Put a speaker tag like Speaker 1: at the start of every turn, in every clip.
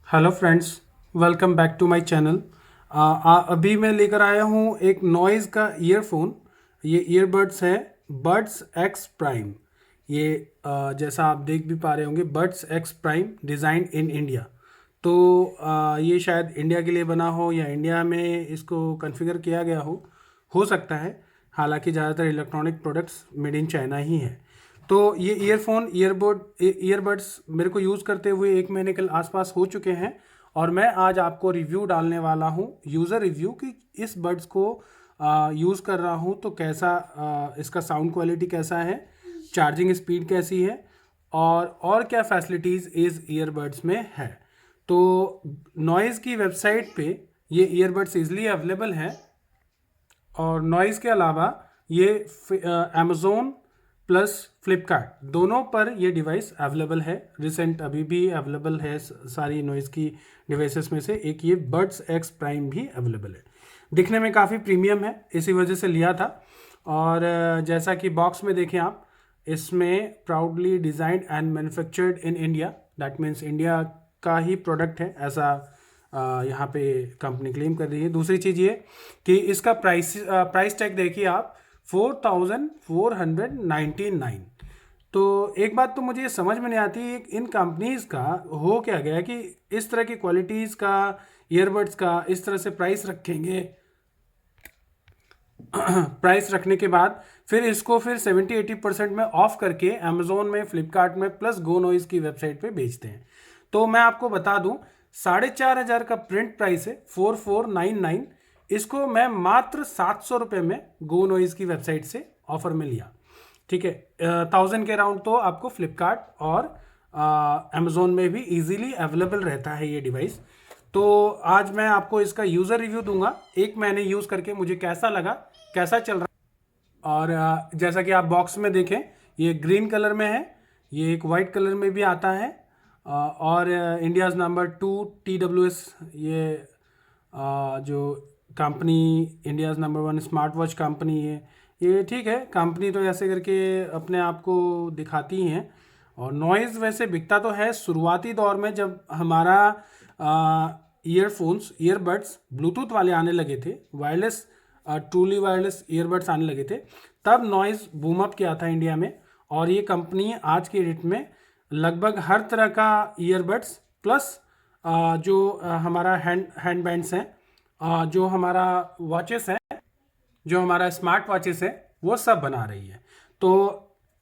Speaker 1: Hello friends, welcome back to my channel. अभी मैं लेकर आया हूँ एक नॉइज़ का ईयरफोन। ये ईयरबड्स है बड्स एक्स प्राइम। ये जैसा आप देख भी पा रहे होंगे, buds ex prime design in India. तो ये शायद इंडिया के लिए बना हो या इंडिया में इसको कॉन्फ़िगर किया गया हो सकता है। हालांकि ज़्यादातर electronic products made in China ही है। तो ये ईयरबड्स मेरे को यूज़ करते हुए 1 महीने के आसपास हो चुके हैं। और मैं आज आपको रिव्यू डालने वाला हूँ, यूज़र रिव्यू, कि इस बड्स को यूज़ कर रहा हूँ तो कैसा, इसका साउंड क्वालिटी कैसा है, चार्जिंग स्पीड कैसी है, और क्या फैसिलिटीज़ इस ईयरबड्स में है। तो नॉइज़ की वेबसाइट पे ये ईयरबड्स इजली अवेलेबल हैं। और नॉइज़ के अलावा ये अमेज़ोन प्लस फ्लिपकार्ट दोनों पर ये डिवाइस अवेलेबल है। रिसेंट अभी भी अवेलेबल है। सारी नॉइज़ की डिवाइसेस में से एक ये बड्स एक्स प्राइम भी अवेलेबल है। दिखने में काफ़ी प्रीमियम है, इसी वजह से लिया था। और जैसा कि बॉक्स में देखें आप, इसमें proudly designed and manufactured in India, that means India का ही प्रोडक्ट है, ऐसा यहाँ पे कंपनी क्लेम कर रही है। दूसरी चीज़ ये कि इसका प्राइस टैग देखिए आप, 4499। तो एक बात तो मुझे समझ में नहीं आती, इन कंपनीज़ का हो क्या गया कि इस तरह की क्वालिटीज़ का, ईयरबड्स का इस तरह से प्राइस रखेंगे। प्राइस रखने के बाद फिर इसको फिर 70-80% में ऑफ करके अमेजोन में, फ्लिपकार्ट में, प्लस गो नॉइज़ की वेबसाइट पे बेचते हैं। तो मैं आपको बता दूं, 4500 का प्रिंट प्राइस है, 4499। इसको मैं मात्र 700 रुपये में गो नॉइज़ की वेबसाइट से ऑफर में लिया। ठीक है, 1000 के राउंड तो आपको फ्लिपकार्ट और अमेजोन में भी इजीली अवेलेबल रहता है ये डिवाइस। तो आज मैं आपको इसका यूज़र रिव्यू दूंगा, 1 महीने यूज़ करके मुझे कैसा लगा, कैसा चल रहा। और जैसा कि आप बॉक्स में देखें, ये ग्रीन कलर में है, ये एक वाइट कलर में भी आता है। और इंडियाज़ नंबर 2 TWS, ये जो company India's number 1 smart watch company है। ये ठीक है, कंपनी तो ऐसे करके अपने आप को दिखाती ही हैं। और नॉइज़ वैसे बिकता तो है शुरुआती दौर में, जब हमारा ईयरफोन्स, ईयरबड्स ब्लूटूथ वाले आने लगे थे, वायरलेस, ट्रूली वायरलेस ईयरबड्स आने लगे थे, तब नॉइज़ बूम अप किया था इंडिया में। और ये कंपनी आज के डेट में लगभग हर तरह का ईयरबड्स प्लस जो हमारा हैंड बैंड्स हैं, जो हमारा वॉचेस हैं, जो हमारा स्मार्ट वॉचेस है, वो सब बना रही है। तो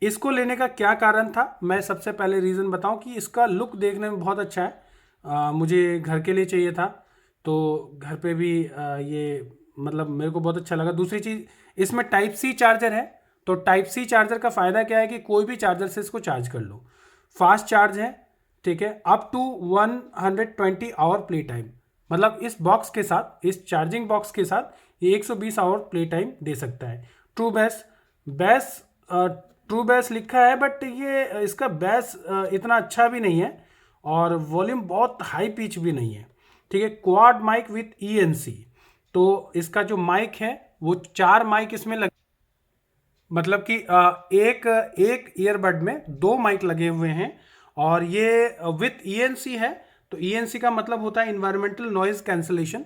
Speaker 1: इसको लेने का क्या कारण था, मैं सबसे पहले रीज़न बताऊं कि इसका लुक देखने में बहुत अच्छा है। मुझे घर के लिए चाहिए था, तो घर पे भी ये मतलब मेरे को बहुत अच्छा लगा। दूसरी चीज़, इसमें टाइप सी चार्जर है। तो टाइप सी चार्जर का फ़ायदा क्या है कि कोई भी चार्जर से इसको चार्ज कर लो, फास्ट चार्ज है। ठीक है, up to 120 hour play time, मतलब इस बॉक्स के साथ, इस चार्जिंग बॉक्स के साथ ये 120 आवर प्ले टाइम दे सकता है। True base, base true base लिखा है, बट ये इसका बेस इतना अच्छा भी नहीं है, और वॉल्यूम बहुत हाई पिच भी नहीं है। ठीक है, क्वाड माइक विथ ENC। तो इसका जो माइक है वो 4 माइक इसमें लगे, मतलब कि एक एक ईयरबड में 2 माइक लगे हुए हैं। और ये विथ ENC है। तो ENC का मतलब होता है इन्वायरमेंटल नॉइज कैंसलेशन।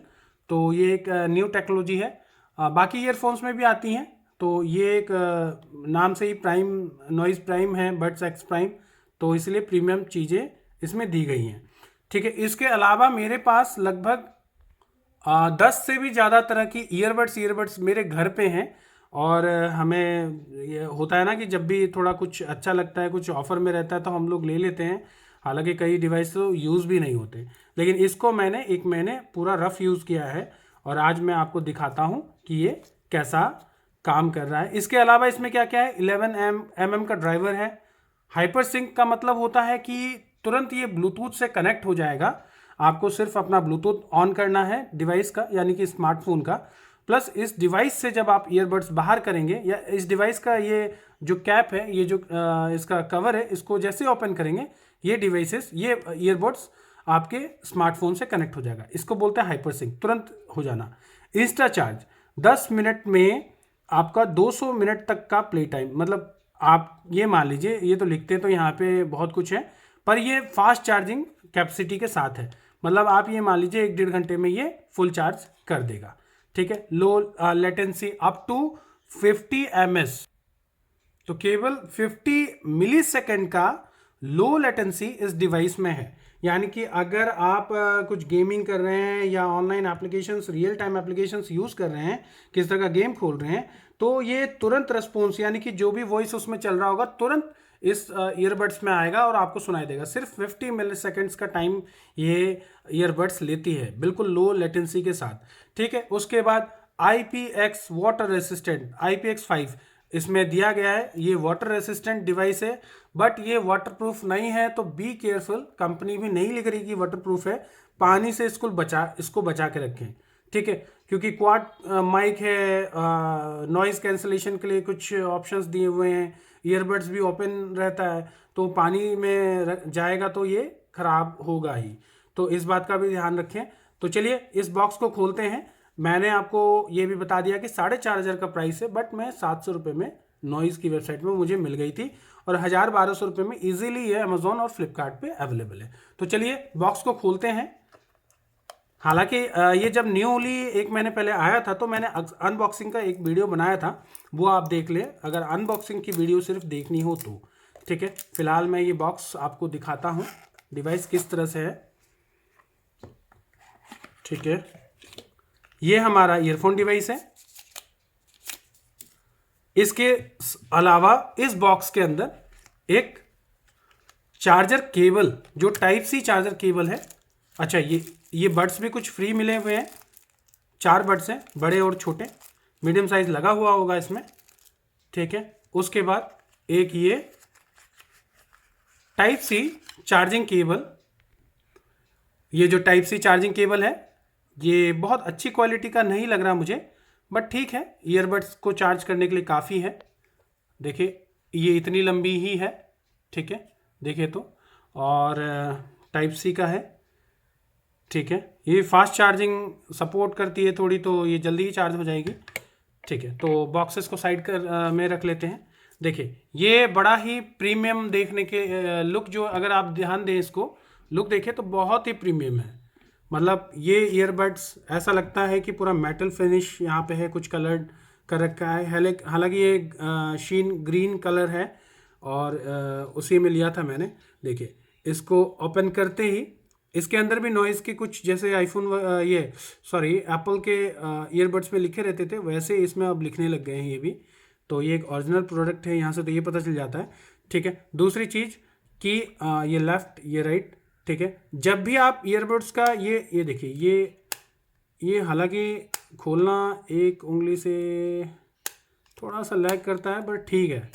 Speaker 1: तो ये एक न्यू टेक्नोलॉजी है, बाकी ईयरफोन्स में भी आती हैं। तो ये एक नाम से ही प्राइम, नॉइज प्राइम है, बड्स एक्स प्राइम, तो इसलिए प्रीमियम चीज़ें इसमें दी गई हैं। ठीक है, इसके अलावा मेरे पास लगभग 10 से भी ज़्यादा तरह की ईयरबड्स मेरे घर पे हैं। और हमें ये होता है ना कि जब भी थोड़ा कुछ अच्छा लगता है, कुछ ऑफर में रहता है, तो हम लोग ले लेते हैं। हालांकि कई डिवाइस तो यूज़ भी नहीं होते, लेकिन इसको मैंने 1 महीने पूरा रफ यूज़ किया है। और आज मैं आपको दिखाता हूँ कि ये कैसा काम कर रहा है। इसके अलावा इसमें क्या क्या है, 11mm का ड्राइवर है। हाइपर सिंक का मतलब होता है कि तुरंत ये ब्लूटूथ से कनेक्ट हो जाएगा। आपको सिर्फ अपना ब्लूटूथ ऑन करना है डिवाइस का, यानी कि स्मार्टफोन का। प्लस इस डिवाइस से जब आप ईयरबड्स बाहर करेंगे, या इस डिवाइस का ये जो कैप है, ये जो इसका कवर है, इसको जैसे ओपन करेंगे, ये डिवाइसेस, ये ईयरबड्स आपके स्मार्टफोन से कनेक्ट हो जाएगा। इसको बोलते हैं हाइपर सिंक, तुरंत हो जाना। इंस्टा चार्ज, 10 मिनट में आपका 200 मिनट तक का प्ले टाइम, मतलब आप ये मान लीजिए, ये तो लिखते तो यहाँ पे बहुत कुछ है, पर ये फास्ट चार्जिंग कैपेसिटी के साथ है। मतलब आप ये मान लीजिए 1-1.5 घंटे में ये फुल चार्ज कर देगा। ठीक है, low latency up to 50 ms, तो केवल 50 मिली सेकेंड का लो लेटेंसी इस डिवाइस में है। यानी कि अगर आप कुछ गेमिंग कर रहे हैं या online applications, real time applications use कर रहे हैं, किस तरह का गेम खोल रहे हैं, तो ये तुरंत रिस्पॉन्स, यानी कि जो भी वॉइस उसमें चल रहा होगा तुरंत इस ईयरबड्स में आएगा और आपको सुनाई देगा। सिर्फ 50 मिली सेकेंड्स का टाइम ये ईयरबड्स लेती है, बिल्कुल लो लेटेंसी के साथ। ठीक है, उसके बाद IPX वाटर रेसिस्टेंट, IPX5 इसमें दिया गया है। ये वाटर रेसिस्टेंट डिवाइस है, बट ये वाटरप्रूफ नहीं है, तो बी केयरफुल। कंपनी भी नहीं लिख रही कि वाटरप्रूफ है, पानी से इसको बचा के रखें। ठीक है, क्योंकि क्वाड माइक है, नॉइज कैंसलेशन के लिए कुछ ऑप्शंस दिए हुए हैं, ईयरबड्स भी ओपन रहता है, तो पानी में जाएगा तो ये खराब होगा ही, तो इस बात का भी ध्यान रखें। तो चलिए इस बॉक्स को खोलते हैं। मैंने आपको ये भी बता दिया कि 4,500 का प्राइस है, बट मैं 700 रुपये में नॉइज़ की वेबसाइट में मुझे मिल गई थी, और 1,000-1,200 रुपये में इजीली ये अमेजोन और फ्लिपकार्ट पे अवेलेबल है। तो चलिए बॉक्स को खोलते हैं। हालांकि ये जब न्यूली 1 महीने पहले आया था तो मैंने अनबॉक्सिंग का एक वीडियो बनाया था, वो आप देख लें अगर अनबॉक्सिंग की वीडियो सिर्फ देखनी हो तो। ठीक है, फिलहाल मैं ये बॉक्स आपको दिखाता हूँ डिवाइस किस तरह से है। ठीक है, ये हमारा ईयरफोन डिवाइस है। इसके अलावा इस बॉक्स के अंदर एक चार्जर केबल, जो टाइप सी चार्जर केबल है। अच्छा, ये बड्स भी कुछ फ्री मिले हुए हैं। 4 बड्स हैं, बड़े और छोटे, मीडियम साइज लगा हुआ होगा इसमें। ठीक है, उसके बाद एक ये टाइप सी चार्जिंग केबल। ये जो टाइप सी चार्जिंग केबल है ये बहुत अच्छी क्वालिटी का नहीं लग रहा मुझे, बट ठीक है, ईयरबड्स को चार्ज करने के लिए काफ़ी है। देखिए ये इतनी लंबी ही है। ठीक है, देखिए तो, और टाइप सी का है। ठीक है, ये फास्ट चार्जिंग सपोर्ट करती है थोड़ी, तो ये जल्दी ही चार्ज हो जाएगी। ठीक है, तो बॉक्सेस को साइड में रख लेते हैं। देखिए ये बड़ा ही प्रीमियम देखने के लुक, जो अगर आप ध्यान दें इसको लुक देखें तो बहुत ही प्रीमियम है। मतलब ये ईयरबड्स ऐसा लगता है कि पूरा मेटल फिनिश यहाँ पे है, कुछ कलर्ड कर रखा है। हालांकि ये शीन ग्रीन कलर है, और उसी में लिया था मैंने। देखिए इसको ओपन करते ही इसके अंदर भी नॉइज़ की कुछ, जैसे आईफोन एप्पल के ईयरबड्स में लिखे रहते थे, वैसे इसमें अब लिखने लग गए हैं ये भी। तो ये एक ओरिजिनल प्रोडक्ट है, यहाँ से तो ये पता चल जाता है। ठीक है, दूसरी चीज़ कि ये लेफ़्ट ये राइट। ठीक है, जब भी आप ईयरबड्स का ये देखिए, ये हालांकि खोलना एक उंगली से थोड़ा सा लैग करता है, बट ठीक है।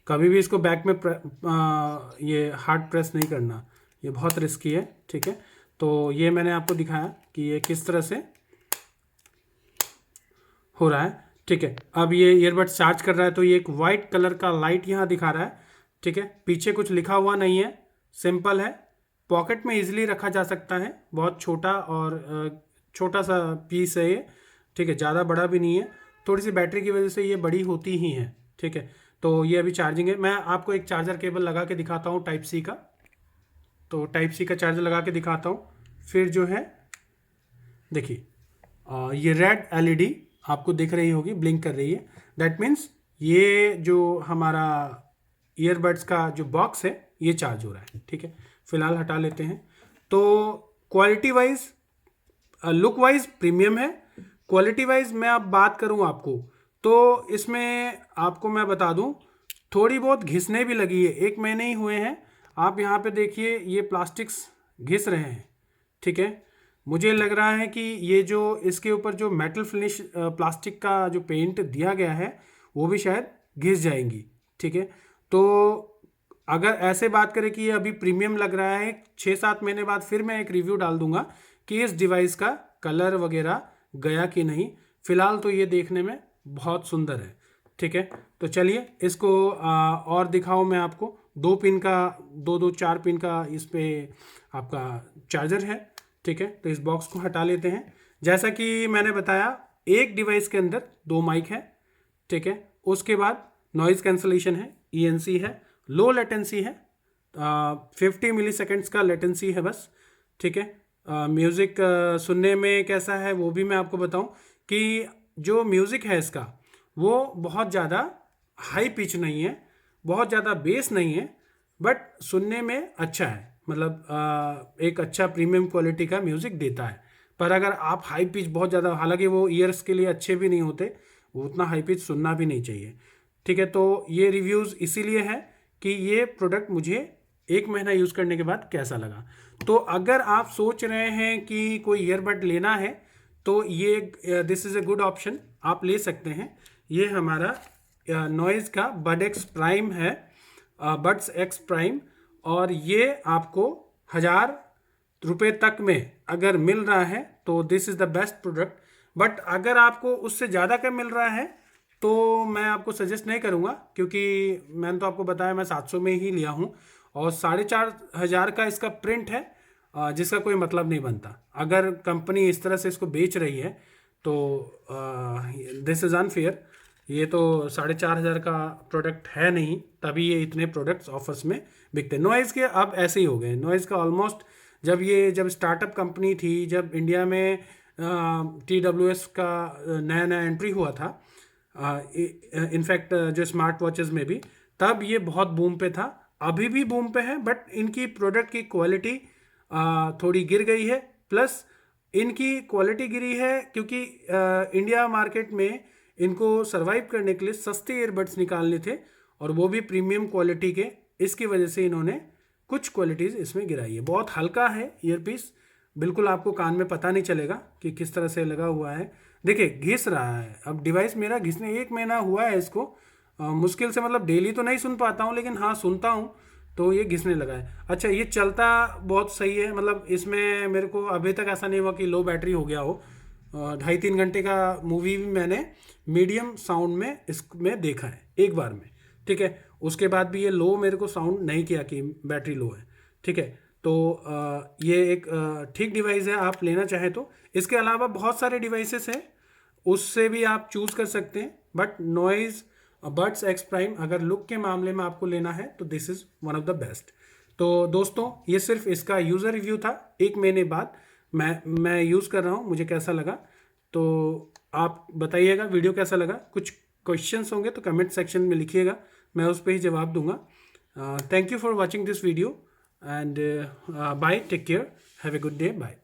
Speaker 1: कभी भी इसको बैक में ये हार्ड प्रेस नहीं करना, ये बहुत रिस्की है। ठीक है, तो ये मैंने आपको दिखाया कि ये किस तरह से हो रहा है। ठीक है, अब ये ईयरबड चार्ज कर रहा है, तो ये एक वाइट कलर का लाइट यहाँ दिखा रहा है। ठीक है, पीछे कुछ लिखा हुआ नहीं है, सिंपल है, पॉकेट में इजीली रखा जा सकता है। बहुत छोटा और छोटा सा पीस है ये। ठीक है, ज़्यादा बड़ा भी नहीं है, थोड़ी सी बैटरी की वजह से ये बड़ी होती ही है। ठीक है, तो ये अभी चार्जिंग है। मैं आपको एक चार्जर केबल लगा के दिखाता हूँ टाइप सी का। तो टाइप सी का चार्जर लगा के दिखाता हूँ। फिर जो है देखिए ये रेड LED आपको दिख रही होगी, ब्लिंक कर रही है। दैट मीन्स ये जो हमारा ईयरबड्स का जो बॉक्स है ये चार्ज हो रहा है। ठीक है, फिलहाल हटा लेते हैं। तो quality wise, look wise premium है। क्वालिटी वाइज मैं अब बात करूं आपको, तो इसमें आपको मैं बता दूं थोड़ी बहुत घिसने भी लगी है। 1 महीने ही हुए हैं। आप यहाँ पे देखिए ये प्लास्टिक्स घिस रहे हैं। ठीक है, मुझे लग रहा है कि ये जो इसके ऊपर जो मेटल फिनिश प्लास्टिक का जो पेंट दिया गया है वो भी शायद घिस जाएंगी। ठीक है, तो अगर ऐसे बात करें कि ये अभी प्रीमियम लग रहा है, 6-7 महीने बाद फिर मैं एक रिव्यू डाल दूंगा कि इस डिवाइस का कलर वगैरह गया कि नहीं। फिलहाल तो ये देखने में बहुत सुंदर है। ठीक है, तो चलिए इसको और दिखाऊं मैं आपको। 2 पिन का 4 पिन का इस पे आपका चार्जर है। ठीक है, तो इस बॉक्स को हटा लेते हैं। जैसा कि मैंने बताया एक डिवाइस के अंदर 2 माइक है। ठीक है, उसके बाद नॉइज़ कैंसलेशन है, ENC है, लो लेटेंसी है, 50 मिली सेकेंड्स का लेटेंसी है बस, ठीक है। म्यूज़िक सुनने में कैसा है वो भी मैं आपको बताऊं कि जो म्यूज़िक है इसका वो बहुत ज़्यादा हाई पिच नहीं है, बहुत ज़्यादा बेस नहीं है, बट सुनने में अच्छा है, मतलब एक अच्छा प्रीमियम क्वालिटी का म्यूज़िक देता है। पर अगर आप हाई पिच बहुत ज़्यादा, हालांकि वो ईयर्स के लिए अच्छे भी नहीं होते, वो उतना हाई पिच सुनना भी नहीं चाहिए, ठीक है। तो ये रिव्यूज़ इसीलिए है कि ये प्रोडक्ट मुझे 1 महीना यूज़ करने के बाद कैसा लगा। तो अगर आप सोच रहे हैं कि कोई ईयरबड लेना है तो ये this is a good option, आप ले सकते हैं। ये हमारा नॉइज़ का बड एक्स प्राइम है, बड्स एक्स प्राइम, और ये आपको 1000 रुपये तक में अगर मिल रहा है तो this is the best product. But अगर आपको उससे ज़्यादा का मिल रहा है तो मैं आपको सजेस्ट नहीं करूँगा, क्योंकि मैंने तो आपको बताया मैं 700 में ही लिया हूँ और 4500 का इसका प्रिंट है, जिसका कोई मतलब नहीं बनता। अगर कंपनी इस तरह से इसको बेच रही है तो दिस इज़ अनफेयर। ये तो 4500 का प्रोडक्ट है नहीं, तभी ये इतने प्रोडक्ट्स ऑफर्स में बिकते हैं। नॉइज़ के अब ऐसे ही हो गए। नॉइज़ का ऑलमोस्ट जब स्टार्टअप कंपनी थी, जब इंडिया में TWS का नया नया एंट्री हुआ था, इनफैक्ट जो स्मार्ट वॉचेस में भी, तब ये बहुत बूम पे था, अभी भी बूम पे है, बट इनकी प्रोडक्ट की क्वालिटी थोड़ी गिर गई है। प्लस इनकी क्वालिटी गिरी है क्योंकि इंडिया मार्केट में इनको सरवाइव करने के लिए सस्ते ईयरबड्स निकालने थे, और वो भी प्रीमियम क्वालिटी के। इसकी वजह से इन्होंने कुछ क्वालिटीज़ इसमें गिराई है। बहुत हल्का है ईयरपीस, बिल्कुल आपको कान में पता नहीं चलेगा कि किस तरह से लगा हुआ है। देखिए घिस रहा है, अब डिवाइस मेरा घिसने 1 महीना हुआ है इसको, मुश्किल से, मतलब डेली तो नहीं सुन पाता हूँ, लेकिन हाँ सुनता हूँ तो ये घिसने लगा है। अच्छा, ये चलता बहुत सही है, मतलब इसमें मेरे को अभी तक ऐसा नहीं हुआ कि लो बैटरी हो गया हो। 2.5-3 घंटे का मूवी भी मैंने मीडियम साउंड में इसमें देखा है एक बार में, ठीक है। उसके बाद भी ये लो मेरे को साउंड नहीं किया कि बैटरी लो है, ठीक है। तो ये एक ठीक डिवाइस है, आप लेना चाहें तो। इसके अलावा बहुत सारे डिवाइसेस हैं, उससे भी आप चूज़ कर सकते हैं, but noise buds ex prime अगर लुक के मामले में आपको लेना है तो this is one of the best. तो दोस्तों, ये सिर्फ इसका यूज़र रिव्यू था। 1 महीने बाद मैं यूज़ कर रहा हूँ, मुझे कैसा लगा तो आप बताइएगा। वीडियो कैसा लगा, कुछ क्वेश्चंस होंगे तो कमेंट सेक्शन में लिखिएगा, मैं उस पर ही जवाब दूंगा। Thank you for watching this video and bye, take care, have a good day, bye.